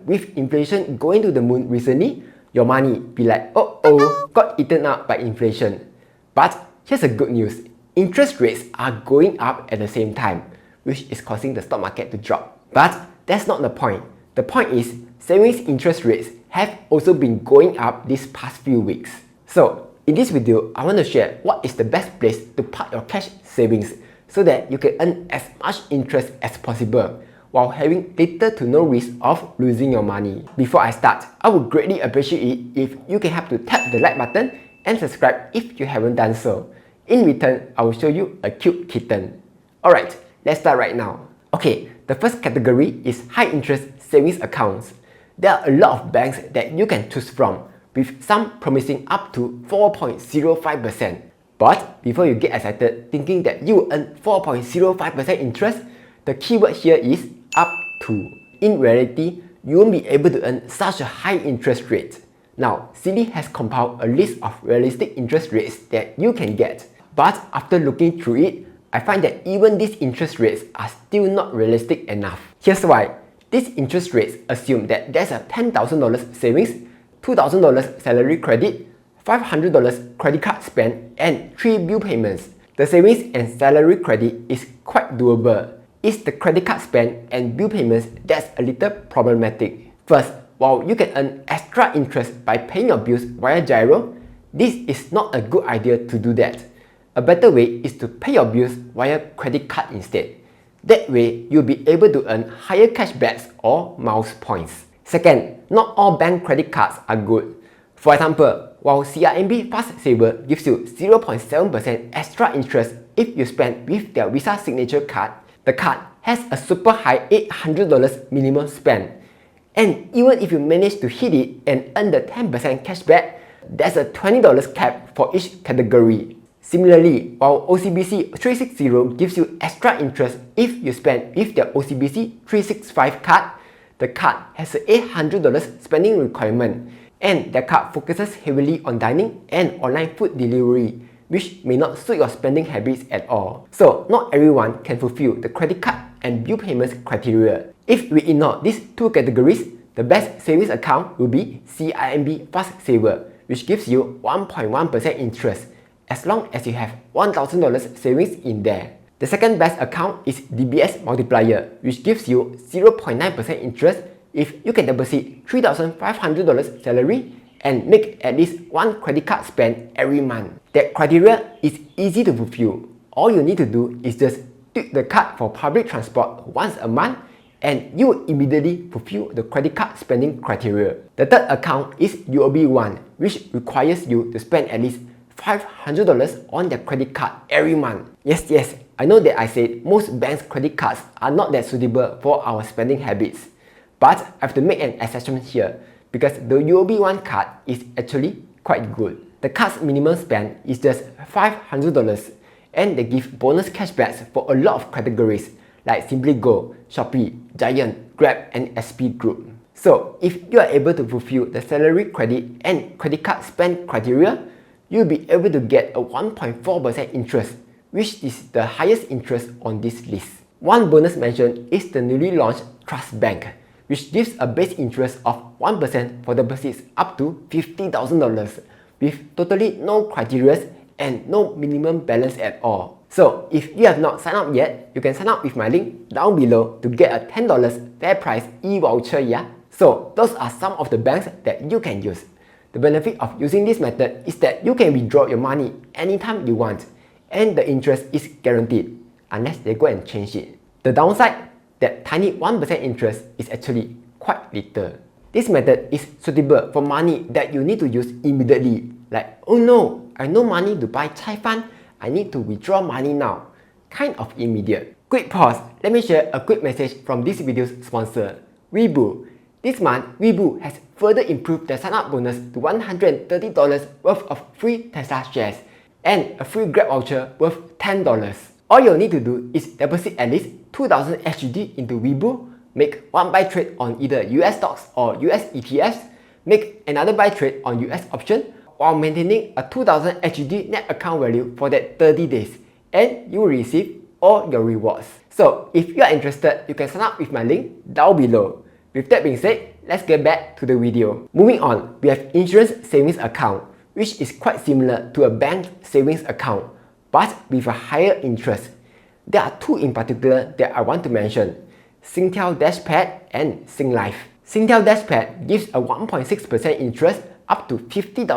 with inflation going to the moon recently, your money be like, got eaten up by inflation. But here's the good news. Interest rates are going up at the same time, which is causing the stock market to drop. But that's not the point. The point is, savings interest rates have also been going up these past few weeks. So, in this video, I want to share what is the best place to park your cash savings so that you can earn as much interest as possible while having little to no risk of losing your money. Before I start, I would greatly appreciate it if you can help to tap the like button and subscribe if you haven't done so. In return, I will show you a cute kitten. Alright, let's start right now. Okay, the first category is high interest savings accounts. There are a lot of banks that you can choose from, with some promising up to 4.05%. But before you get excited thinking that you will earn 4.05% interest, the keyword here is up to. In reality, you won't be able to earn such a high interest rate. Now, Cindy has compiled a list of realistic interest rates that you can get. But after looking through it, I find that even these interest rates are still not realistic enough. Here's why. These interest rates assume that there's a $10,000 savings, $2,000 salary credit, $500 credit card spend, and 3 bill payments. The savings and salary credit is quite doable. It's the credit card spend and bill payments that's a little problematic. First, while you can earn extra interest by paying your bills via gyro, this is not a good idea to do that. A better way is to pay your bills via credit card instead. That way, you'll be able to earn higher cashbacks or miles points. Second, not all bank credit cards are good. For example, while CIMB Fast Saver gives you 0.7% extra interest if you spend with their Visa Signature card, the card has a super high $800 minimum spend. And even if you manage to hit it and earn the 10% cashback, there's a $20 cap for each category. Similarly, while OCBC 360 gives you extra interest if you spend with their OCBC 365 card, the card has an $800 spending requirement, and the card focuses heavily on dining and online food delivery, which may not suit your spending habits at all. So, not everyone can fulfill the credit card and bill payments criteria. If we ignore these two categories, the best savings account will be CIMB Fast Saver, which gives you 1.1% interest, as long as you have $1,000 savings in there. The second best account is DBS Multiplier, which gives you 0.9% interest if you can deposit $3,500 salary and make at least one credit card spend every month. That criteria is easy to fulfill. All you need to do is just tweak the card for public transport once a month and you will immediately fulfill the credit card spending criteria. The third account is UOB1, which requires you to spend at least $500 on their credit card every month. Yes, I know that I said most banks' credit cards are not that suitable for our spending habits. But I have to make an exception here because the UOB1 card is actually quite good. The card's minimum spend is just $500 and they give bonus cashbacks for a lot of categories like Simply Go, Shopee, Giant, Grab, and SP Group. So if you are able to fulfill the salary credit and credit card spend criteria, you'll be able to get a 1.4% interest, which is the highest interest on this list. One bonus mention is the newly launched Trust Bank, which gives a base interest of 1% for deposits up to $50,000, with totally no criteria and no minimum balance at all. So if you have not signed up yet, you can sign up with my link down below to get a $10 fair price e-voucher, yeah? So those are some of the banks that you can use. The benefit of using this method is that you can withdraw your money anytime you want, and the interest is guaranteed, unless they go and change it. The downside, that tiny 1% interest is actually quite little. This method is suitable for money that you need to use immediately, like, oh no, I no money to buy chai fan, I need to withdraw money now, kind of immediate. Quick pause, let me share a quick message from this video's sponsor, Weibo. This month, Weibo has further improved their sign-up bonus to $130 worth of free Tesla shares and a free Grab voucher worth $10. All you'll need to do is deposit at least 2,000 SGD into Weibo, make one buy trade on either US stocks or US ETFs, make another buy trade on US option, while maintaining a 2,000 SGD net account value for that 30 days, and you will receive all your rewards. So if you are interested, you can sign up with my link down below. With that being said, let's get back to the video. Moving on, we have insurance savings account, which is quite similar to a bank savings account, but with a higher interest. There are two in particular that I want to mention: Singtel Dashpad and Singlife. Singtel Dashpad gives a 1.6% interest up to $50,000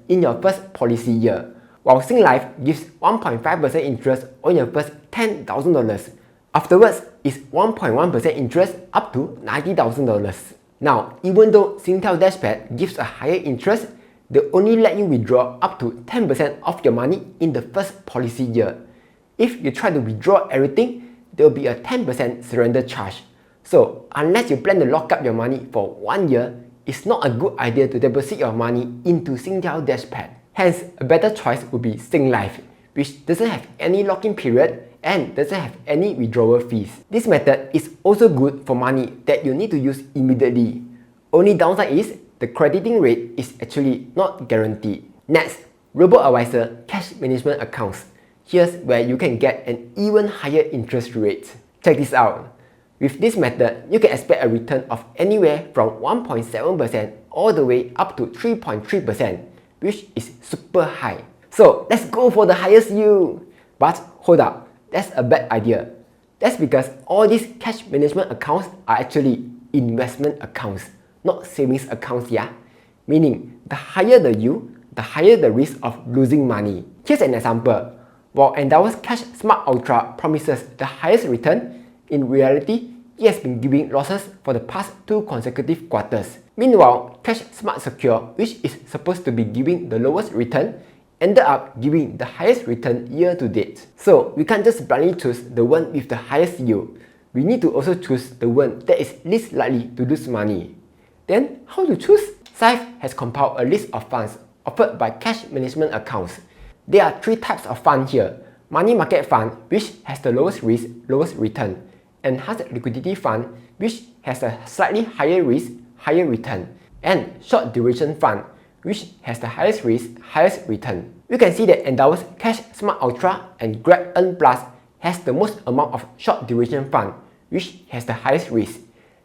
in your first policy year, while Singlife gives 1.5% interest on your first $10,000. Afterwards is 1.1% interest up to $90,000. Now, even though Singtel Dashpad gives a higher interest, they only let you withdraw up to 10% of your money in the first policy year. If you try to withdraw everything, there will be a 10% surrender charge. So, unless you plan to lock up your money for 1 year, it's not a good idea to deposit your money into Singtel Dashpad. Hence, a better choice would be Singlife, which doesn't have any lock-in period and doesn't have any withdrawal fees. This method is also good for money that you need to use immediately. Only downside is the crediting rate is actually not guaranteed. Next, Roboadvisor cash management accounts. Here's where you can get an even higher interest rate. Check this out. With this method, you can expect a return of anywhere from 1.7% all the way up to 3.3%, which is super high. So let's go for the highest yield. But hold up, that's a bad idea. That's because all these cash management accounts are actually investment accounts, not savings accounts, yeah? Meaning, the higher the yield, the higher the risk of losing money. Here's an example. While Endowus Cash Smart Ultra promises the highest return, in reality, it has been giving losses for the past 2 consecutive quarters. Meanwhile, Cash Smart Secure, which is supposed to be giving the lowest return, ended up giving the highest return year to date. So we can't just blindly choose the one with the highest yield. We need to also choose the one that is least likely to lose money. Then, how to choose? Syfe has compiled a list of funds offered by cash management accounts. There are 3 types of funds here: money market fund, which has the lowest risk, lowest return; enhanced liquidity fund, which has a slightly higher risk, higher return; and short duration fund, which has the highest risk, highest return. You can see that Endowus Cash Smart Ultra and Grab Earn Plus has the most amount of short duration fund, which has the highest risk.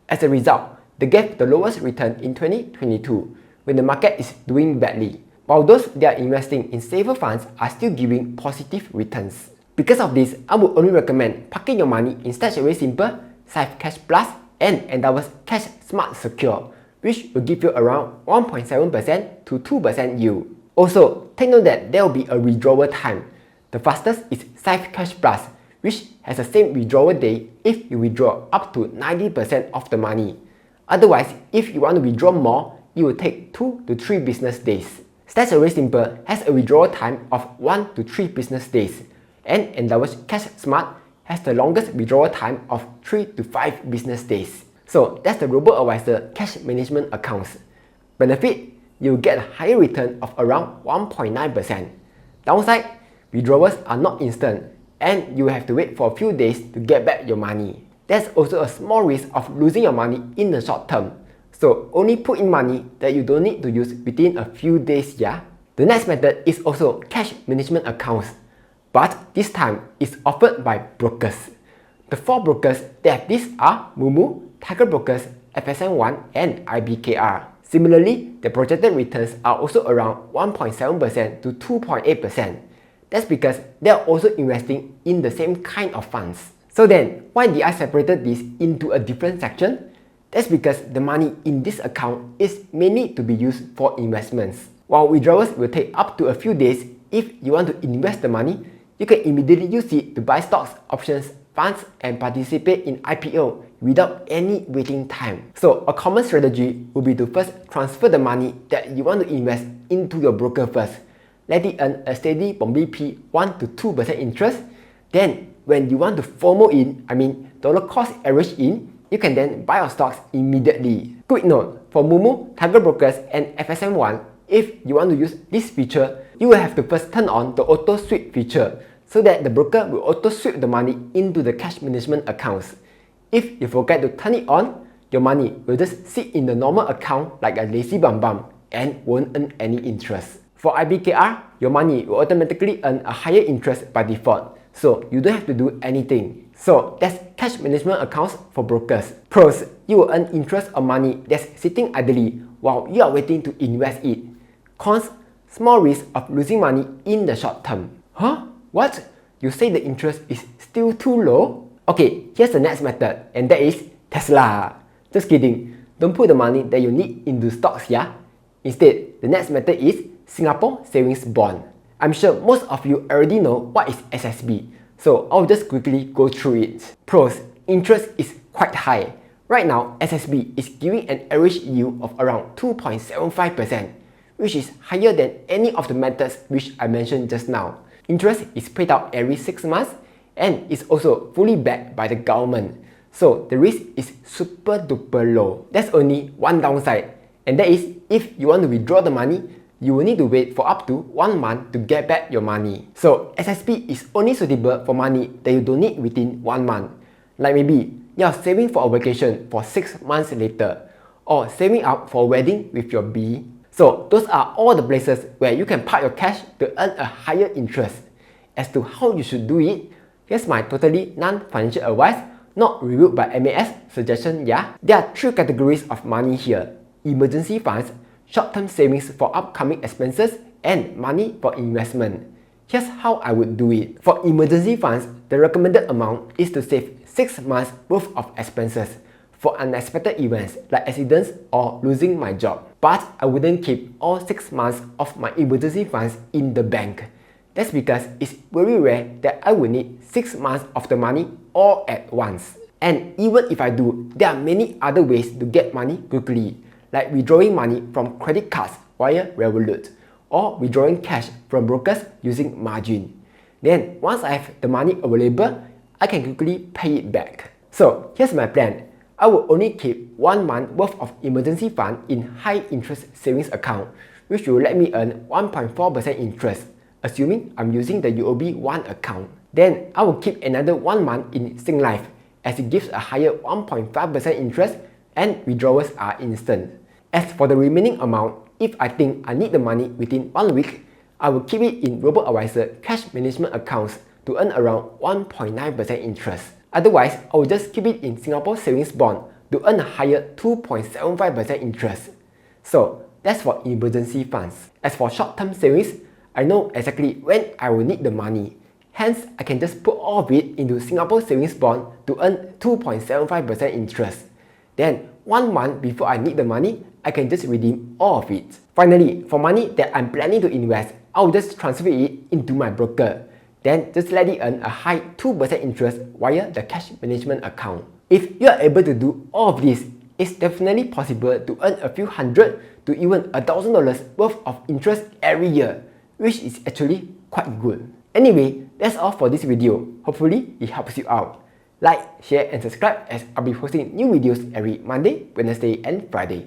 As a result, they gave the lowest return in 2022 when the market is doing badly, while those that are investing in safer funds are still giving positive returns. Because of this, I would only recommend parking your money in Stashaway Simple, Syfe Cash Plus, and Endowus Cash Smart Secure, which will give you around 1.7% to 2% yield. Also, take note that there will be a withdrawal time. The fastest is Syfe Cash Plus, which has the same withdrawal day if you withdraw up to 90% of the money. Otherwise, if you want to withdraw more, it will take 2 to 3 business days. Stashaway Simple has a withdrawal time of 1 to 3 business days, and Endowus Cash Smart has the longest withdrawal time of 3 to 5 business days. So that's the Roboadvisor cash management accounts. Benefit, you'll get a higher return of around 1.9%. Downside, withdrawals are not instant, and you have to wait for a few days to get back your money. There's also a small risk of losing your money in the short term. So only put in money that you don't need to use within a few days, yeah? The next method is also cash management accounts, but this time it's offered by brokers. The 4 brokers that have this are Mumu, Tiger Brokers, FSN1, and IBKR. Similarly, the projected returns are also around 1.7% to 2.8%. That's because they are also investing in the same kind of funds. So then, why did I separated this into a different section? That's because the money in this account is mainly to be used for investments. While withdrawals will take up to a few days, if you want to invest the money, you can immediately use it to buy stocks, options, funds, and participate in IPO without any waiting time. So a common strategy would be to first transfer the money that you want to invest into your broker first. Let it earn a steady BP 1 to 2% interest. Then, when you want to FOMO in, dollar cost average in, you can then buy your stocks immediately. Quick note, for Mumu, Tiger Brokers, and FSM1, if you want to use this feature, you will have to first turn on the auto sweep feature so that the broker will auto sweep the money into the cash management accounts. If you forget to turn it on, your money will just sit in the normal account like a lazy bum and won't earn any interest. For IBKR, your money will automatically earn a higher interest by default, so you don't have to do anything. So that's cash management accounts for brokers. Pros, you will earn interest on money that's sitting idly while you are waiting to invest it. Cons, small risk of losing money in the short term. Huh? What? You say the interest is still too low? Okay, here's the next method, and that is Tesla. Just kidding. Don't put the money that you need into stocks, yeah? Instead, the next method is Singapore Savings Bond. I'm sure most of you already know what is SSB, so I'll just quickly go through it. Pros, interest is quite high. Right now, SSB is giving an average yield of around 2.75%, which is higher than any of the methods which I mentioned just now. Interest is paid out every 6 months and is also fully backed by the government. So the risk is super duper low. That's only one downside, and that is if you want to withdraw the money, you will need to wait for up to 1 month to get back your money. So SSB is only suitable for money that you don't need within 1 month. Like maybe you're saving for a vacation for 6 months later, or saving up for a wedding with your bee. So those are all the places where you can park your cash to earn a higher interest. As to how you should do it, here's my totally non-financial advice, not reviewed by MAS suggestion, yeah? There are 3 categories of money here: emergency funds, short-term savings for upcoming expenses, and money for investment. Here's how I would do it. For emergency funds, the recommended amount is to save 6 months worth of expenses for unexpected events like accidents or losing my job. But I wouldn't keep all 6 months of my emergency funds in the bank. That's because it's very rare that I will need 6 months of the money all at once. And even if I do, there are many other ways to get money quickly, like withdrawing money from credit cards via Revolut, or withdrawing cash from brokers using margin. Then once I have the money available, I can quickly pay it back. So here's my plan. I will only keep 1 month worth of emergency fund in high interest savings account, which will let me earn 1.4% interest, assuming I'm using the UOB 1 account. Then I will keep another 1 month in Singlife, as it gives a higher 1.5% interest and withdrawals are instant. As for the remaining amount, if I think I need the money within 1 week, I will keep it in Roboadvisor cash management accounts to earn around 1.9% interest. Otherwise, I will just keep it in Singapore Savings Bond to earn a higher 2.75% interest. So that's for emergency funds. As for short-term savings, I know exactly when I will need the money. Hence, I can just put all of it into Singapore Savings Bond to earn 2.75% interest. Then, 1 month before I need the money, I can just redeem all of it. Finally, for money that I'm planning to invest, I'll just transfer it into my broker. Then just let it earn a high 2% interest via the cash management account. If you are able to do all of this, it's definitely possible to earn a few hundred to even $1,000 worth of interest every year, which is actually quite good. Anyway, that's all for this video. Hopefully, it helps you out. Like, share and subscribe as I'll be posting new videos every Monday, Wednesday and Friday.